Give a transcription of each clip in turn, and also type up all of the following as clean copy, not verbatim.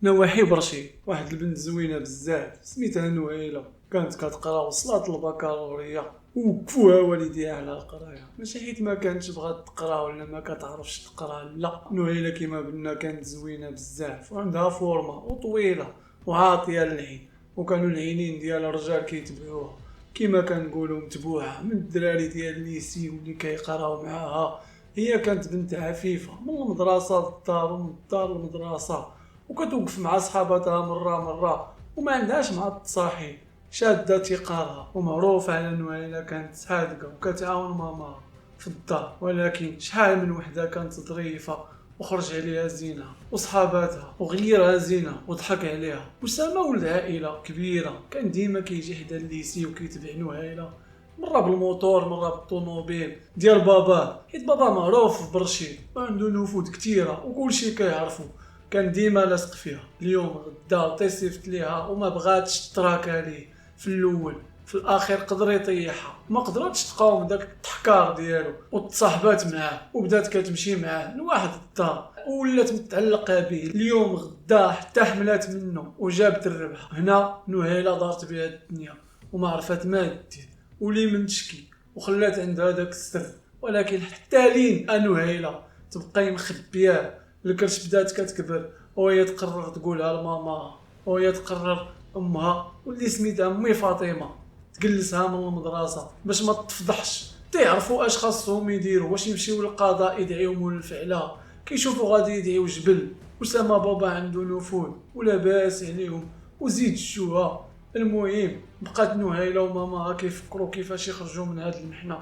نواحي برشي واحد البنت زوينه بزاف سميتها نويله، كانت كتقرا وصلات البكالوريا وكفوها والديها على القرايه، ماشي حيت ما كانتش بغات تقرا ولا ما كتعرفش تقرا، لا نويله كيما قلنا كانت زوينه بزاف وعندها فورمه وطويله وعاطيه للعين، وكانوا العينين ديال الرجال كيتبعوها كيما كنقولوا متبوعه من الدراري ديال الليسي واللي كيقراو معاها. هي كانت بنت عفيفه من المدرسه للدار ومن الدار للمدرسه، وكتوقف مع صحاباتها مرة وما عندهاش مع التصاحب، شادة تقارها ومعروفة على نويلة كانت صادقة وكتعاون ماماها في الدار، ولكن شحال من وحدة كانت ظريفة وخرج عليها زينة وصحاباتها وغيرها زينة وضحك عليها. أسامة ولد عائلة كبيرة، كان ديما كيجي حدا الليسي وكيتبع نويلة، مرة بالموتور مرة بالطوموبيل ديال باباه، حيت بابا معروف في برشيد وعنده نفوذ كتيرة وكلشي كيعرفو. كان ديما لاصق فيها، اليوم غدا تيصيفط ليها وما بغاتش تراكا ليه في الاول، في الاخير قدر يطيحها، ما قدرتش تقاوم داك التحكار ديالو وتصاحبات معاه وبدات كتمشي معاه لواحد الدار ولات متعلقه به. اليوم غدا حتى حملات منه وجابت الربح. هنا نهيله دارت بها الدنيا وما عرفت ما دير ولي من تشكي وخلات عندها داك السر، ولكن حتى لين نهيله تبقى مخبياه. الكرش بدات كتكبر وهي تقرر تقولها لماما، وهي تقرر امها واللي سميتها امي فاطمه تجلسها من المدرسه باش ما تفضحش، تعرفوا اش خاصهم يديروا، واش يمشيو للقضاء يدعيهم للفعله، كيشوفوا غادي يدعيو جبل وسما بابا عنده نفوذ ولاباس عليهم وزيد الشوها. المهم بقات نهيله وماماها كيفكروا كيفاش يخرجوا من هاد المحنه،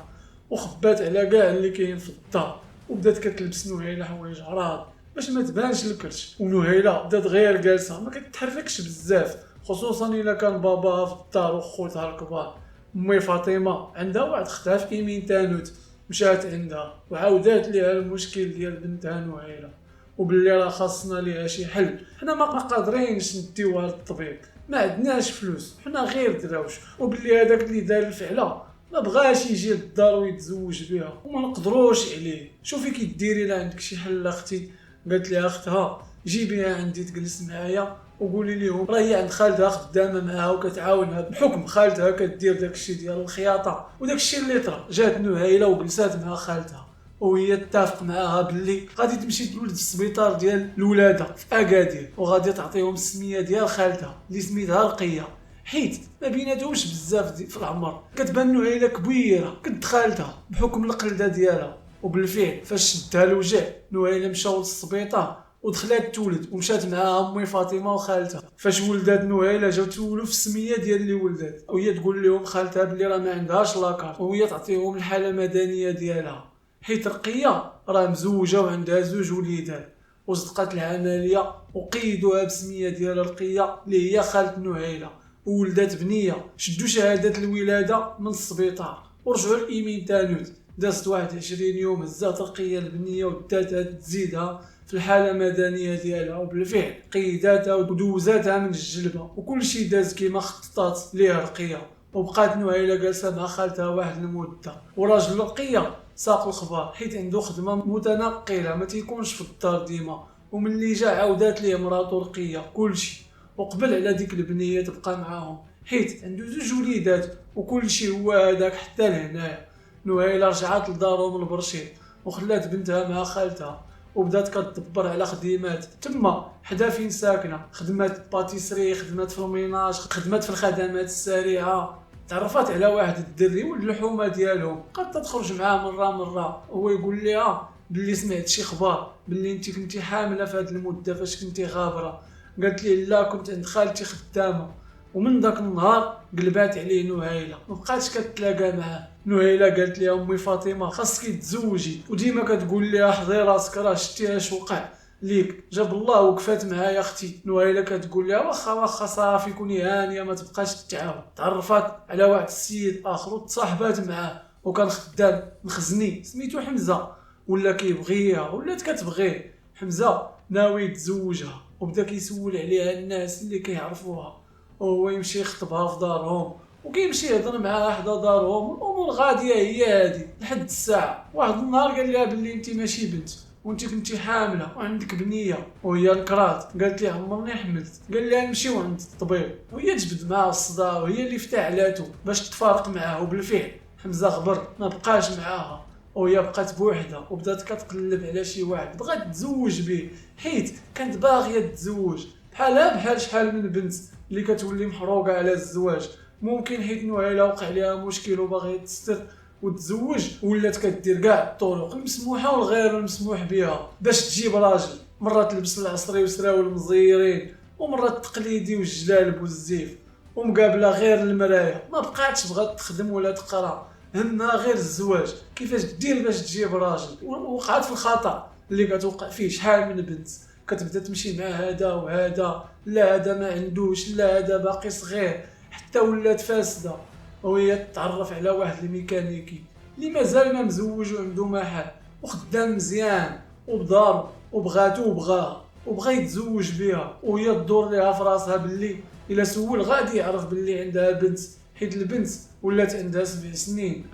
وخبات على كاع اللي كاين في الدار وبدات كتلبس نهيله حوايج عراض باش ما تبانش الكرش، ونهيله بدات غير جالسه ما كتتحركش بزاف، خصوصا الا كان باباها في الدار وخوتها الكبار. امي فاطمه عندها واحد اختها في ايمين تانوت، مشات عندها وعاودات ليها المشكل ديال بنتها نهيله وباللي راه خاصنا ليها شي حل، حنا ما قادرينش نديوها للطبيب، ما عندناش فلوس، حنا غير دراوش، وباللي هذاك اللي دار الفعله ما بغاش يجي للدار ويتزوج بها وما نقدروش عليه. شوفي كي ديري لا عندك شي حل اختي؟ قالت لها اختها جيبيها عندي تجلس معايا وقولي لهم راهي عند خالتها خدامه معاها وكتعاونها بحكم خالتها كدير داكشي ديال الخياطه وداكشي اللي طرا. جات نهيله وجلسات مع خالتها وهي تتفق معاها باللي غادي تمشي تولد في السبيطار ديال الولاده في اكادير، وغادي تعطيهم السميه ديال خالتها اللي سميتها رقيه، حيت ما بيناتهمش بزاف في العمر، كتبان نهيله كبيره كنت خالتها بحكم القلده ديالها. وبالفعل فاش شدها الوجع نهيله مشاو للسبيطار ودخلات تولد ومشات معاها امي فاطمه وخالتها. فاش ولدات نهيله جاو تولوا في السميه ديال اللي ولدات، وهي تقول لهم خالتها بلي راه ما عندهاش لاكارت، وهي تعطيهم الحاله المدنيه ديالها، حيت رقيه راه مزوجه وعندها زوج وليدات. وصدقات العمليه وقيدوها بسميه ديال رقيه اللي هي خالت نهيله، وولدات بنيه. شدوا شهاده الولاده من السبيطار ورجعوا لايمين تانوت. دازت 21 يوم هزات رقيه البنيه وداتها تزيدها في الحاله المدنيه ديالها، وبالفعل قيداتها ودوزاتها من الجلبه وكل شيء داز كيما خططات ليه رقيه. وبقات نهيله جالسه مع خالتها واحد المده، وراجل رقيه ساق الخبر حيت عنده خدمه متنقله ما تيكونش في الدار ديما، وملي جا عاودات ليه مراتو رقيه كلشي، وقبل على ديك البنيه تبقى معاهم حيت عنده زوج وليدات وكلشي هو هذاك حتى لهنايا. نهيله رجعات لدارهم البرشيد وخلات بنتها مع خالتها وبدات كتدبر على خدمات تما حدا فين ساكنه، خدمات باتيسري، خدمات في الميناج، خدمات في الخدمات السريعه. تعرفات على واحد الدري واللحومه ديالهم، قد تخرج معاه مره هو يقول لها باللي سمعت شي خبر باللي انت كنتي حامله في هذه المده فاش كنتي غابره. قالت لي لا، كنت عند خالتي خدامه. ومن ذاك النهار قلبات عليه نهيله، ما بقاتش كتلاقى معاه. نهيله قالت لي امي فاطمه خاصك تزوجي، وديما كتقول لي احضي راسك راه شتي اش وقع ليك، جاب الله وقفات معايا اختي. نهيله كتقول لها واخا صافي كوني هانيه ما تبقاش تتعاود. تعرفات على واحد السيد اخر وتصاحبات معاه، وكان خدام مخزني سميتو حمزه، ولا كيبغيها ولات كتبغيه. حمزه ناوي يتزوجها وبدا كيسول عليها الناس اللي كيعرفوها، وهو يمشي يخطبها في دارهم وكيمشي يهضر معاها حدا دارهم، والامور غاديه هي هادي لحد الساعه. واحد النهار قال لها باللي انت ماشي بنت وانت كنتي حامله وعندك بنيه وهي نكرات، قالت لي عمرني حملت، قال لها نمشيو عند الطبيب، وهي جبد معاه الصداع وهي اللي فتعلاتو باش تفارق معاه. وبالفعل حمزه غبر ما بقاش معاها وهي بقات بوحدها وبدات كتقلب على شي واحد بغات تزوج به، حيت كانت باغيه تتزوج بحال شحال من بنت اللي كتولي محروقه على الزواج. ممكن حيت نويلة وقع لها مشكل وباغيه تستر وتزوج، ولات كدير كاع الطرق المسموحه والغير المسموح بها باش تجيب راجل. مرة تلبس العصري وسراول المزيرين، ومرة التقليدي والجلالب والزيف، ومقابله غير المرايه. ما بقاتش بغات تخدم ولا تقرا، همها غير الزواج. كيفاش دير باش تجيب راجل؟ وقعت في الخطا اللي كتوقع فيه شحال من بنت، كتبدا تمشي مع هذا وهذا، لا هذا ما عندوش، لا هذا باقي صغير، حتى ولات فاسده. وهي تتعرف على واحد الميكانيكي اللي مازال ما مزوج وعنده محل وخدام مزيان وبدارو، وبغاتو وبغاها وبغا يتزوج بها، وهي تدور ليها في راسها باللي الا سول غادي يعرف باللي عندها بنت، حيت البنت ولات عندها 7 سنين.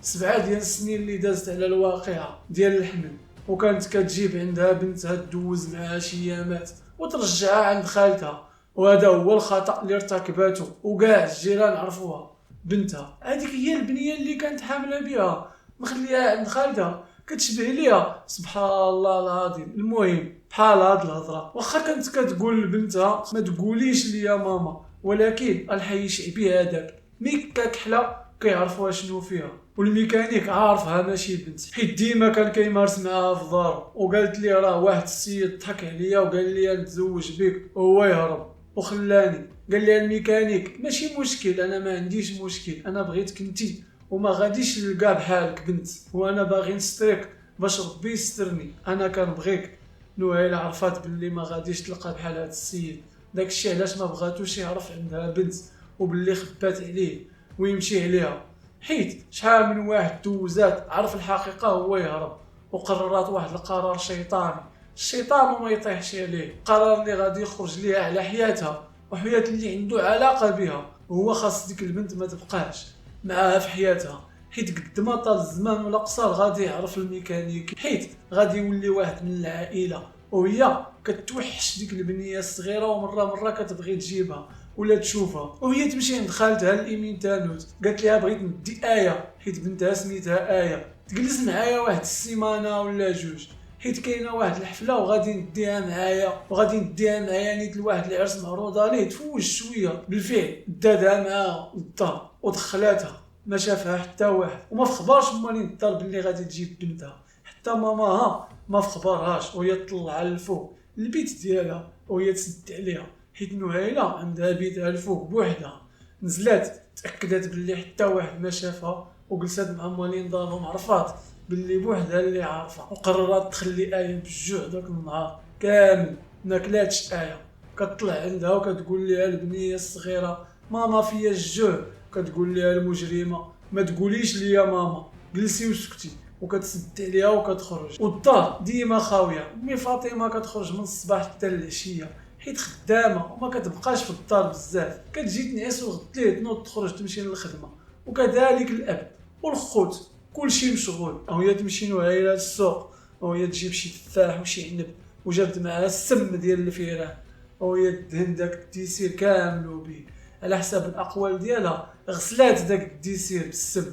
7 ديال السنين اللي دازت على الواقعه ديال الحمل، وكانت كتجيب عندها بنتها تدوز معها شي ايامات وترجعها عند خالتها. وهذا هو الخطا اللي ارتكبته وكاع الجيران عرفوها. بنتها هذيك هي البنيه اللي كانت حامله بها مخليها عند خالتها، كتشبه ليها سبحان الله العظيم. المهم بحال هاد الهضره، واخا كانت كتقول لبنتها ما تقوليش ليا ماما، ولكن الحي الشعبي هذاك مي كحله كيعرفوها شنو فيها. والميكانيك عارفها ماشي بنت، حيت ديما كان كيمارس معاها في دارو. وقالت لي راه واحد السيد ضحك عليا وقال لي نتزوج بك وهو يهرب وخلاني. قال لي الميكانيك ماشي مشكل، انا ما عنديش مشكل، انا بغيتك انتي وما غاديش نلقى بحالك بنت، وانا باغي نسترك باش ربي يسترني. انا كنبغيك. نويلة عرفات باللي ما غاديش تلقى بحال هذا السيد، داكشي علاش ما بغاتوش يعرف عندها بنت وباللي خبات عليه ويمشي عليها، حيت شحال من واحد دوزات عرف الحقيقه هو يهرب. وقررت واحد القرار شيطاني، الشيطان وما يطيحش عليه، قرار اللي غادي يخرج ليها على حياتها وحياة اللي عنده علاقه بها. وهو خاص ديك البنت ما تبقاش معاها في حياتها، حيت قد ما طال الزمان ولا قصر غادي يعرف الميكانيكي، حيت غادي يولي واحد من العائله وهي كتوحش ديك البنيه الصغيره، ومره كتبغي تجيبها ولا تشوفها. وهي تمشي عند خالتها الامين تانوت، قالت لها بغيت ندي ايه، حيت بنتها سميتها ايه، تجلس معايا واحد السيمانه ولا جوج، حيت كاينه واحد الحفله وغادي نديها معايا نيت لواحد العرس معروضه ليه تفوج شويه. بالفعل دادها معاها للدار ودخلاتها، ما شافها حتى واحد وما فخبرش مالين الدار باللي غادي تجيب بنتها، حتى ماماها ما فخبرهاش. وهي تطلع على الفوق البيت ديالها وهي تسد عليها، حيت نهيلة عندها بيتها الفوق بوحدها. نزلات تاكدت باللي حتى واحد ما شافها، وجلست مع مالين دارهم، عرفات باللي بوحدها اللي عارفه. وقررت تخلي ايه بالجوع داك النهار كامل ما كلاتش ايه. كتطلع عندها وكتقول لها البنيه الصغيره ماما فيا الجوع، كتقول لها المجرمه ما تقوليش ليا ماما، جلسي وسكتي. وكتسد عليها وكتخرج، والدار ديما خاويه. امي فاطمه كتخرج من الصباح حتى العشيه حيت خدامه وما كتبقاش في الدار بزاف، كتجي تنعس وغد ليه تنوض تخرج تمشي للخدمه. وكذلك الاب والخوت كلشي مشغول. وهي تمشي نوعيله للسوق وهي تجيب شي تفاح وشي عنب، وجابت معها السم ديال الفيران، وهي دهن داك الديسير كامل وبيه. على حسب الاقوال ديالها غسلات داك الديسير بالسم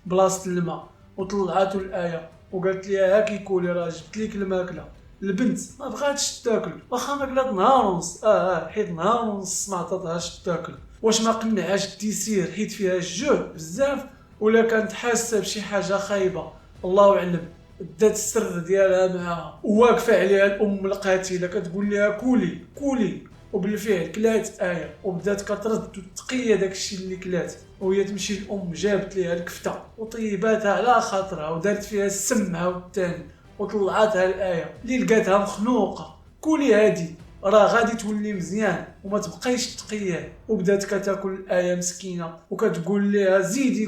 بلاصه الماء وطلعاتو الايه، وقالت ليها هاكي كولي راه جبت ليك الماكله. البنت ما بغاتش تاكل، واخا ماكلات نهار ونص حيت نهار ونص ما عطاتهاش تاكل. واش ما قنعهاش الديسير حيت فيها الجوع بزاف، ولا كانت حاسه بشي حاجه خايبه، الله اعلم. دات السر ديالها معاها وواقفه عليها الام القاتله كتقول لها كولي. وبالفعل كلات ايه وبدات كترد وتقيه داكشي اللي كلات. وهي تمشي الام جابت ليها الكفته وطيباتها على خاطرها ودارت فيها السم عاوتاني وطلعاتها الايه اللي لقاتها مخنوقه. كولي هادي راه غادي تولي مزيان وما تبقايش تقياه. وبدات كتاكل الايه مسكينه وكتقول ليها زيدي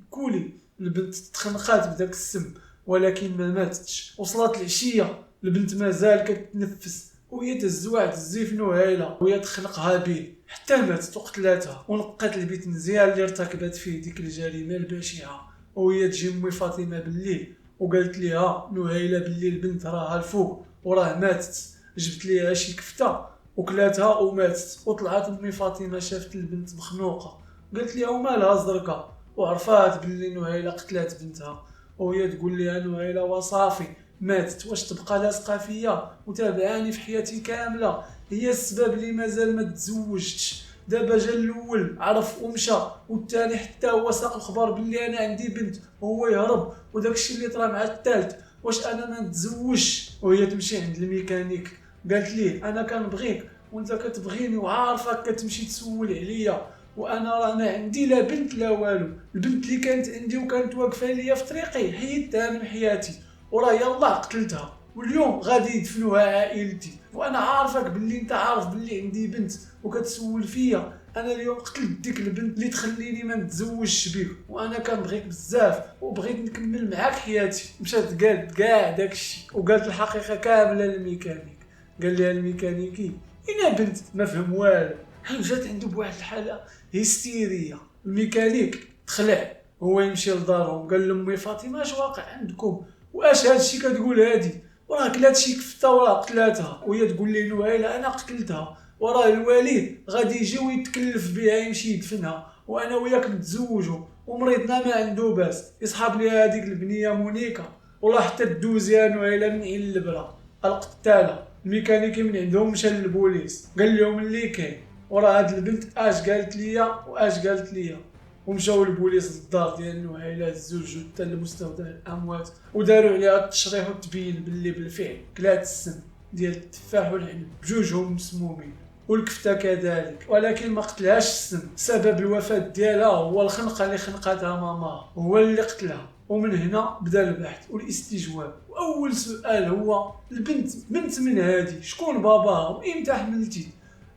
كولي. البنت تخنقات بداك السم ولكن ما ماتتش. وصلت العشيه البنت مازال كتنفس وهي تهز واحد الزيف نهيله وهي تخنقها به حتى ماتت وقتلاتها. ونقات البيت مزيان اللي ارتكبت فيه ديك الجريمه البشعه. وهي تجي امي فاطمه بالليل وقالت ليها نهيلة باللي البنت راها الفوق وراه ماتت. جبت ليها شي كفته وكلاتها وماتت. وطلعت امي فاطمه شافت البنت مخنوقه، قالت ليها ومالها زرقا، وعرفات باللي نهيلة قتلات بنتها. وهي تقول ليها نهيلة وصافي ماتت، واش تبقى لاصقه فيا وتابعاني في حياتي كامله، هي السبب اللي مازال ما تزوجتش. دابا جا الاول عرف ومشى، والثاني حتى هو ساق الخبر باللي انا عندي بنت وهو يهرب، وداكشي اللي طرا مع الثالث، واش انا ما نتزوجش؟ وهي تمشي عند الميكانيك، قالت ليه انا كنبغيك وانت كتبغيني وعارفك كتمشي تسول عليا، وانا راه ما عندي لا بنت لا والو. البنت اللي كانت عندي وكانت واقفه ليا في طريقي حيدتها من حياتي، وراه يلاه قتلتها، واليوم غادي يدفنوها عائلتي، وانا عارفك باللي انت عارف باللي عندي بنت وكتسول فيا. انا اليوم قتلت ديك البنت اللي تخليني ما نتزوجش بيك، وانا كنبغيك بزاف وبغيت نكمل معاك حياتي. مشات قالت كاع داكشي وقالت الحقيقه كامله للميكانيك. قال لها الميكانيكي انا بنت ما فهم والو، جات عنده بواحد الحاله هستيريه. الميكانيك تخلع، هو يمشي لدارهم، قال لامي فاطمه اش واقع عندكم، واش هادشي كتقول هادي، وراه كلات شي كفته وراه قتلاتها. وهي تقول لي نهيلة انا قتلتها، وراه الوالد غادي يجي ويتكلف بها يمشي يدفنها، وانا وياك نتزوجوا، ومريضنا ما عنده باس يصحاب لي هذيك البنيه مونيكا، والله حتى دوز يا نهيلة من عين البرا القتاله. الميكانيكي من عندهم مشى للبوليس، قال لهم اللي كاين، وراه هاد البنت اش قالت ليا واش قالت ليا. ومشاو البوليس للدار ديال نهيلة، الزوج حتى لمستودع الاموات، وداروا عليها التشريح وتبين باللي بالفعل كلات السم ديال التفاح والعنب بجوجهم مسمومين، والكفته كذلك، ولكن ما قتلهاش السم. سبب الوفاه ديالها هو الخنقه اللي خنقتها ماماها، هو اللي قتلها. ومن هنا بدا البحث والاستجواب. واول سؤال هو البنت بنت من هادي، شكون باباها وامتى حملتي؟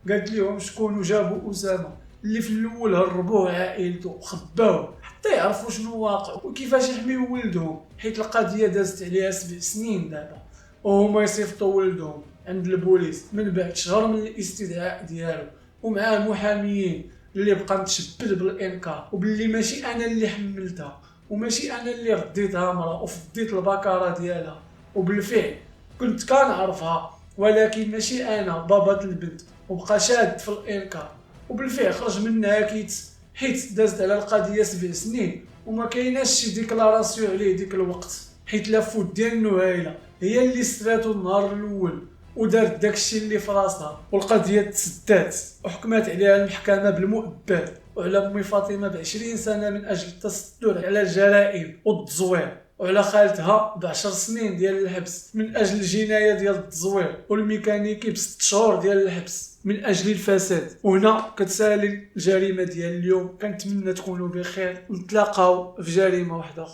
قالت لهم شكون، وجابوا اسامه اللي في الاول هربوه عائلته وخباوه حتى يعرفوا شنو واقع وكيفاش يحميو ولدهم، حيت القضيه دازت عليها 7 سنين دابا. وهما يصيفطوا ولدهم عند البوليس من بعد شهر من الاستدعاء ديالو، ومعاه محاميين اللي بقى متشبل بالانكار وباللي ماشي انا اللي حملتها وماشي انا اللي رديتها مرة وفديت البكاره ديالها، وبالفعل كنت كنعرفها ولكن ماشي انا بابا البنت، وبقى شاد في الانكار. وبالفعل خرج منها كيت، حيت دازت على القضيه 7 سنين وما كايناش شي ديكلاراسيون عليه ديك الوقت، حيت لافوت ديال نهيلة هي اللي سراتو النهار الاول ودارت داكشي اللي في راسها، والقضيه تسدات وحكمات عليها المحكمه بالمؤبد، وعلى امي فاطمه ب20 سنه من اجل التستر على الجرائم والتزوير، وعلى خالتها ب10 سنين ديال الحبس من اجل الجنايه ديال التزوير، والميكانيكي ب6 شهور ديال الحبس من اجل الفساد. وهنا كتسالي الجريمه ديال اليوم. كنتمنى تكونوا بخير ونتلاقاو في جريمه واحده.